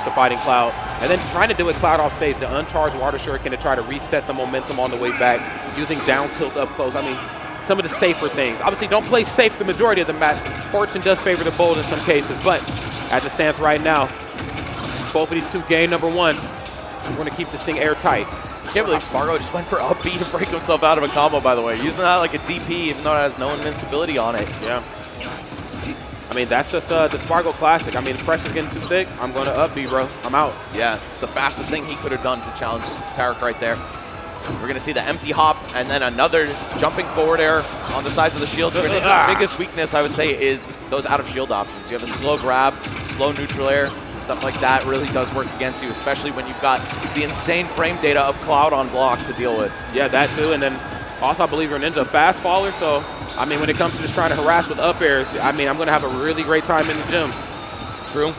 to fighting Cloud. And then trying to do it Cloud off stage, the uncharged water shuriken to try to reset the momentum on the way back, using down tilt up close. I mean, some of the safer things. Obviously, don't play safe the majority of the match. Fortune does favor the bold in some cases, but as it stands right now, both of these two game number one, we're going to keep this thing airtight. I can't believe Spargo just went for up B to break himself out of a combo, by the way. Using that like a DP, even though it has no invincibility on it. Yeah. I mean, that's just the Spargo classic. I mean, the pressure's getting too thick. I'm going to up B, bro. I'm out. Yeah, it's the fastest thing he could have done to challenge Tarik right there. We're going to see the empty hop and then another jumping forward air on the sides of the shield. The biggest weakness, I would say, is those out-of-shield options. You have a slow grab, slow neutral air, stuff like that really does work against you, especially when you've got the insane frame data of Cloud on block to deal with. Yeah, that too. And then also, I believe Greninja a fast faller, so I mean, when it comes to just trying to harass with up airs, I mean, I'm going to have a really great time in the gym. True.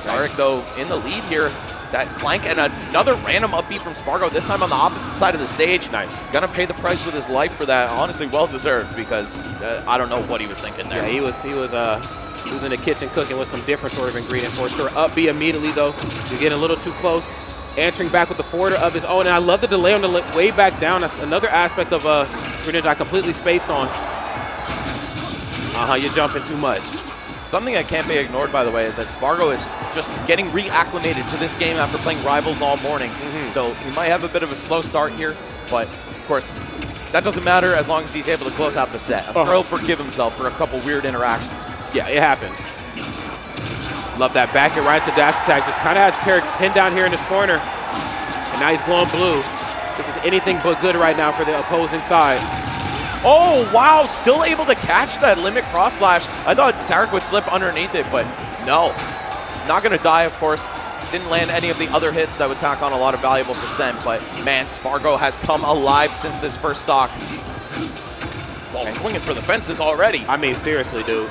Tarik, though, in the lead here. That flank and another random up B from Spargo, this time on the opposite side of the stage. Nice. Gonna pay the price with his life for that. Honestly, well-deserved, because I don't know what he was thinking there. Yeah, he was in the kitchen cooking with some different sort of ingredient for sure. Up B immediately, though. You're getting a little too close. Answering back with the forwarder of his own. And I love the delay on the way back down. That's another aspect of Greninja I completely spaced on. You're jumping too much. Something that can't be ignored, by the way, is that Spargo is just getting reacclimated to this game after playing Rivals all morning. So he might have a bit of a slow start here, but of course, that doesn't matter as long as he's able to close out the set. I'm sure he'll forgive himself for a couple weird interactions. Yeah, it happens. Love that back and right to dash attack. Just kind of has Tarik pinned down here in this corner. And now he's glowing blue. This is anything but good right now for the opposing side. Oh, wow, still able to catch that limit cross slash. I thought Tarik would slip underneath it, but no. Not going to die, of course. Didn't land any of the other hits that would tack on a lot of valuable percent, but man, Spargo has come alive since this first stock. Well, swinging for the fences already. I mean, seriously, dude.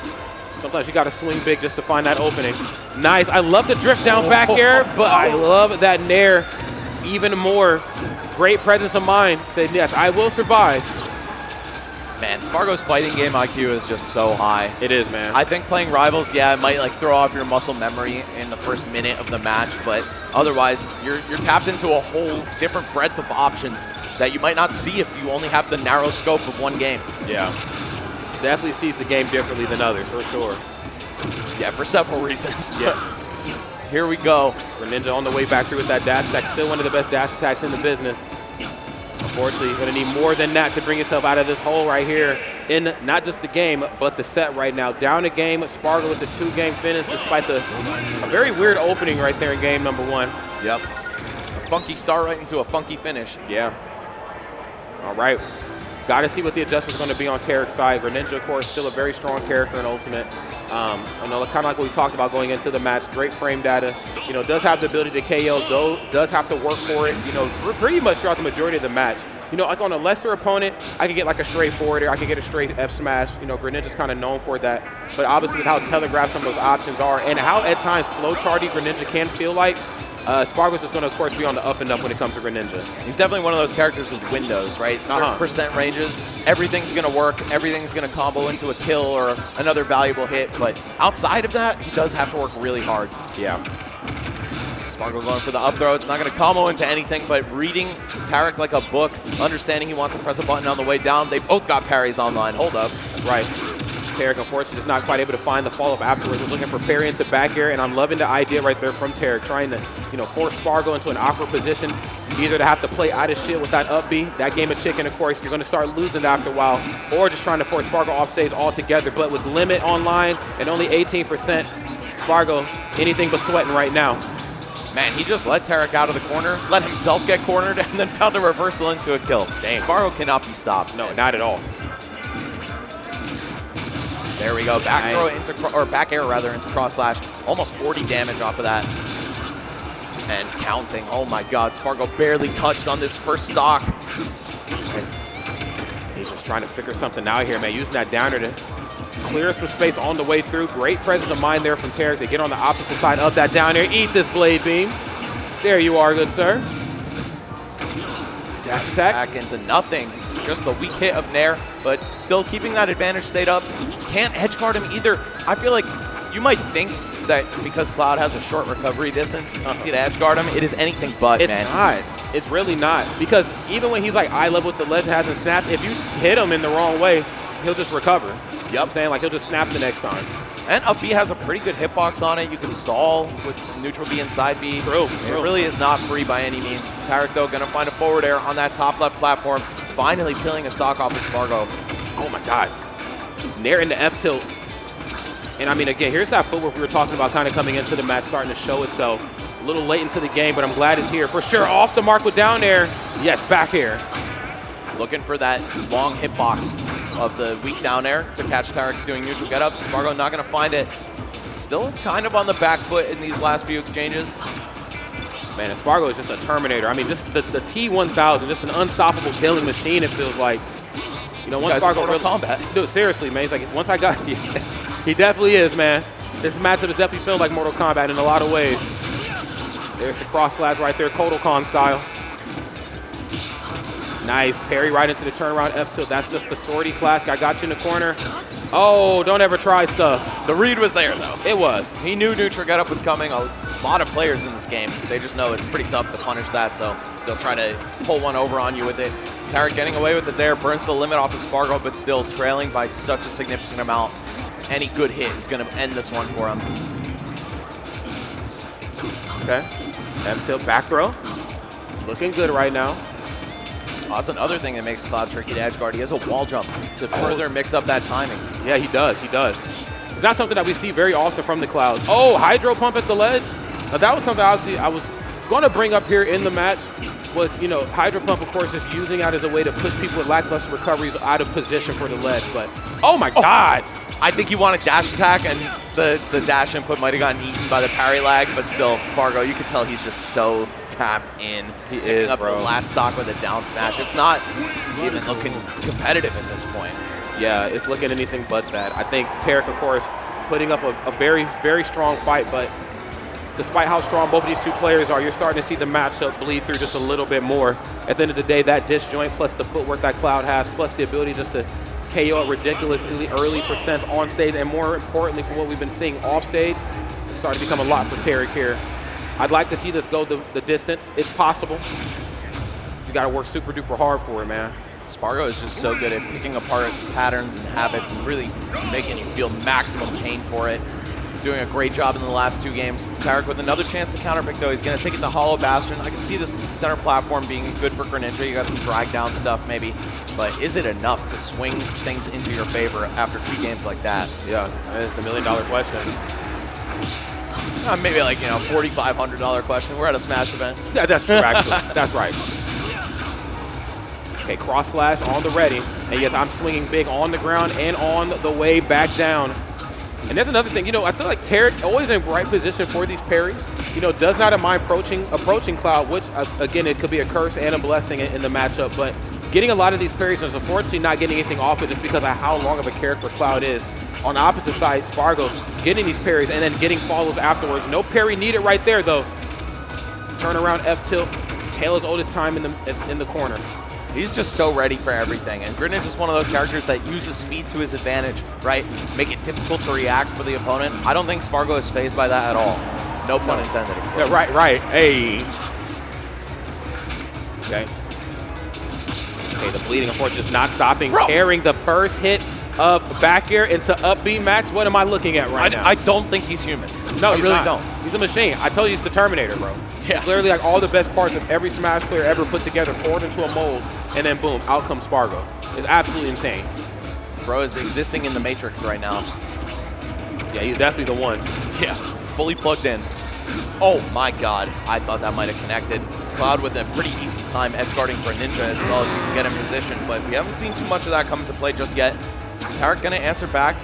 Sometimes you got to swing big just to find that opening. Nice. I love the drift down back air, but I love that nair even more. Great presence of mind. Said, yes, I will survive. Man, Spargo's fighting game IQ is just so high. It is, man. I think playing Rivals, yeah, it might like throw off your muscle memory in the first minute of the match, but otherwise, you're tapped into a whole different breadth of options that you might not see if you only have the narrow scope of one game. Yeah. Definitely sees the game differently than others, for sure. Yeah, for several reasons. Yeah. Here we go. Greninja on the way back through with that dash attack. Still one of the best dash attacks in the business. Unfortunately, you're going to need more than that to bring yourself out of this hole right here in not just the game, but the set right now. Down a game, Spargo with the 2-game finish despite a very weird opening right there in game number 1. Yep. A funky start right into a funky finish. Yeah. All right. Got to see what the adjustment's going to be on Tarik's side. Greninja, of course, still a very strong character in Ultimate. I know, kind of like what we talked about going into the match. Great frame data. You know, does have the ability to KO, though does have to work for it. You know, pretty much throughout the majority of the match. You know, like on a lesser opponent, I could get like a straight forward, or I could get a straight F smash. You know, Greninja's kind of known for that. But obviously, with how telegraphed some of those options are, and how at times flowcharty Greninja can feel like, Spargo's is going to, of course, be on the up and up when it comes to Greninja. He's definitely one of those characters with windows, right? Certain percent ranges, everything's going to work, everything's going to combo into a kill or another valuable hit, but outside of that, he does have to work really hard. Yeah. Spargo going for the up throw. It's not going to combo into anything, but reading Tarik like a book, understanding he wants to press a button on the way down. They both got parries online. Hold up. Right. Tarik, unfortunately, is not quite able to find the follow-up afterwards. He's looking for parry into back air, and I'm loving the idea right there from Tarik, trying to, you know, force Spargo into an awkward position, either to have to play out of shield with that up B, that game of chicken, of course, you're going to start losing after a while, or just trying to force Spargo off stage altogether. But with limit online and only 18%, Spargo, anything but sweating right now. Man, he just let Tarik out of the corner, let himself get cornered, and then found a reversal into a kill. Dang, Spargo cannot be stopped. No, not at all. There we go, back throw into, or back air rather, into cross slash. Almost 40 damage off of that. And counting, oh my God, Spargo barely touched on this first stock. He's just trying to figure something out here, man, using that downer to clear some space on the way through. Great presence of mind there from Tarik. They get on the opposite side of that down air. Eat this blade beam. There you are, good sir. Dash attack. Back into nothing. Just the weak hit of Nair, but still keeping that advantage state up. Can't edge guard him either. I feel like you might think that because Cloud has a short recovery distance, it's easy to edge guard him. It is anything but, man. It's not. It's really not. Because even when he's like eye level with the ledge and hasn't snapped, if you hit him in the wrong way, he'll just recover. You know what I'm saying? Like, he'll just snap the next time. And up B has a pretty good hitbox on it. You can stall with neutral B and side B. True. It really is not free by any means. Tarik, though, going to find a forward air on that top left platform. Finally peeling a stock off of Spargo. Oh, my God. Nair into F-tilt. And, I mean, again, here's that footwork we were talking about kind of coming into the match, starting to show itself. A little late into the game, but I'm glad it's here. For sure, off the mark with down air. Yes, back air. Looking for that long hitbox of the weak down air to catch Tarik doing neutral get up. Spargo not going to find it. Still kind of on the back foot in these last few exchanges. Man, Spargo is just a Terminator. I mean, just the T-1000, just an unstoppable killing machine, it feels like. You know, once Spargo really combat. Dude, seriously, man. He's like, once I got you. He definitely is, man. This matchup is definitely feeling like Mortal Kombat in a lot of ways. There's the cross slash right there, Kodokan style. Nice, parry right into the turnaround F-tilt. That's just the swordy flask. I got you in the corner. Oh, don't ever try stuff. The read was there, though. It was. He knew neutral get up was coming. A lot of players in this game, they just know it's pretty tough to punish that, so they'll try to pull one over on you with it. Tarik getting away with it there, burns the limit off of Spargo, but still trailing by such a significant amount. Any good hit is going to end this one for him. Okay. F-tilt back throw. Looking good right now. Oh, that's another thing that makes Cloud tricky to edge guard. He has a wall jump to further mix up that timing. Yeah, he does. He does. It's not something that we see very often from the Cloud. Oh, hydro pump at the ledge. Now, that was something obviously I was going to bring up here in the match was, you know, hydro pump, of course, is using that as a way to push people with lackluster recoveries out of position for the ledge. But, oh, my God. I think he wanted dash attack, and the dash input might have gotten eaten by the parry lag, but still, Spargo, you can tell he's just so tapped in. He is, up bro. The last stock with a down smash. It's not even looking competitive at this point. Yeah, it's looking anything but that. I think Tarik, of course, putting up a very, very strong fight, but despite how strong both of these two players are, you're starting to see the matchup bleed through just a little bit more. At the end of the day, that disjoint plus the footwork that Cloud has, plus the ability just to KO at ridiculously early percents on stage, and more importantly, from what we've been seeing off stage, it's starting to become a lot for Tarik here. I'd like to see this go the distance. It's possible. You got to work super duper hard for it, man. Spargo is just so good at picking apart patterns and habits and really making you feel maximum pain for it. Doing a great job in the last two games. Tarik with another chance to counterpick, though. He's going to take it to Hollow Bastion. I can see this center platform being good for Greninja. You got some drag down stuff, maybe. But is it enough to swing things into your favor after two games like that? Yeah, that is the million-dollar question. Maybe like, you know, $4,500 question. We're at a Smash event. Yeah, that's true, actually. That's right. Okay, cross slash on the ready. And yes, I'm swinging big on the ground and on the way back down. And there's another thing, you know, I feel like Tarik always in right position for these parries. You know, does not mind approaching Cloud, which, again, it could be a curse and a blessing in the matchup. But getting a lot of these parries is unfortunately not getting anything off it just because of how long of a character Cloud is. On the opposite side, Spargo getting these parries and then getting follows afterwards. No parry needed right there, though. Turn around F-tilt. Taylor's oldest time in the corner. He's just so ready for everything. And Greninja is one of those characters that uses speed to his advantage, right? Make it difficult to react for the opponent. I don't think Spargo is phased by that at all. No pun intended, of course. Yeah, right. Hey. Okay. Okay, the bleeding, of course, just not stopping. Carrying the first hit of back air into up B. Max, what am I looking at right now? I don't think he's human. No, I really don't. He's a machine. I told you he's the Terminator, bro. Yeah. He's literally like all the best parts of every Smash player ever put together, poured into a mold, and then boom, out comes Spargo. It's absolutely insane. Bro is existing in the Matrix right now. Yeah, he's definitely the one. Yeah, fully plugged in. Oh my God, I thought that might have connected. Cloud with a pretty easy time edge guarding for Ninja as well if you can get in position, but we haven't seen too much of that come into play just yet. Tarik gonna answer back,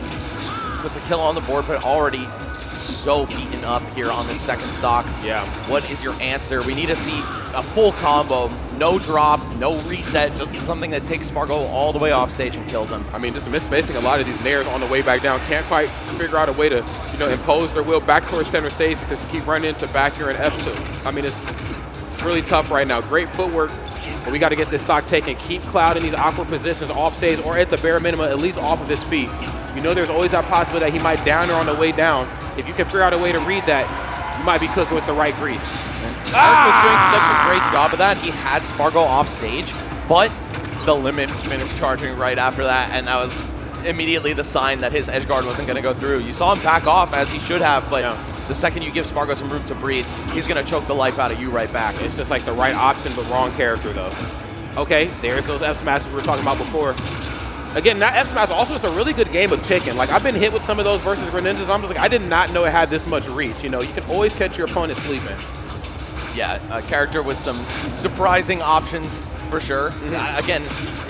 puts a kill on the board, but already so beaten up here on this second stock. Yeah. What is your answer? We need to see a full combo, no drop, no reset, just something that takes Spargo all the way off stage and kills him. I mean, just misspacing a lot of these nairs on the way back down. Can't quite figure out a way to, you know, impose their will back towards center stage because you keep running into back here in F2. I mean, it's really tough right now. Great footwork, but we got to get this stock taken. Keep Cloud in these awkward positions off stage, or at the bare minimum, at least off of his feet. You know there's always that possibility that he might down her on the way down. if you can figure out a way to read that, you might be cooking with the right grease. Tarik was doing such a great job of that. He had Spargo off stage, but the limit finished charging right after that, and that was immediately the sign that his edge guard wasn't going to go through. You saw him back off as he should have, but the second you give Spargo some room to breathe, he's going to choke the life out of you right back. It's just like the right option, but wrong character, though. Okay, there's those F smashes we were talking about before. Again, that F smash also is a really good game of chicken. Like, I've been hit with some of those versus Greninjas. I'm just like, I did not know it had this much reach. You know, you can always catch your opponent sleeping. Yeah, a character with some surprising options for sure. Again,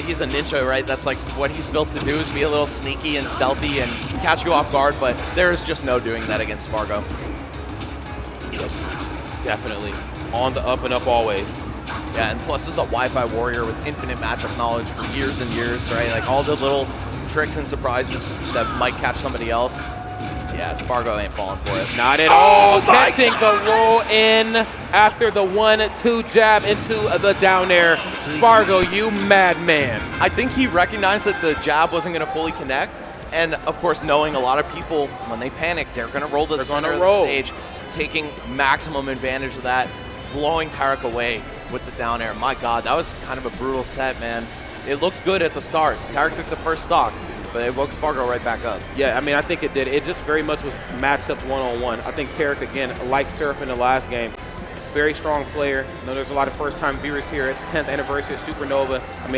he's a ninja, right? That's like what he's built to do, is be a little sneaky and stealthy and catch you off guard, but there is just no doing that against Spargo. Definitely. On the up and up always. Yeah, and plus this is a Wi-Fi warrior with infinite matchup knowledge for years and years, right? Like all the little tricks and surprises that might catch somebody else. Yeah, Spargo ain't falling for it. Not at all. Catching the roll in after the 1-2 jab into the down air. Spargo, you madman. I think he recognized that the jab wasn't going to fully connect. And of course, knowing a lot of people, when they panic, they're going to roll to the center of the stage, taking maximum advantage of that, blowing Tarik away with the down air. My God, that was kind of a brutal set, man. It looked good at the start. Tarik took the first stock, but it woke Spargo right back up. Yeah, I mean, I think it did. It just very much was matched up one-on-one. I think Tarik, again, like Surf in the last game, very strong player. I know there's a lot of first-time viewers here at the 10th anniversary of Supernova. I mean,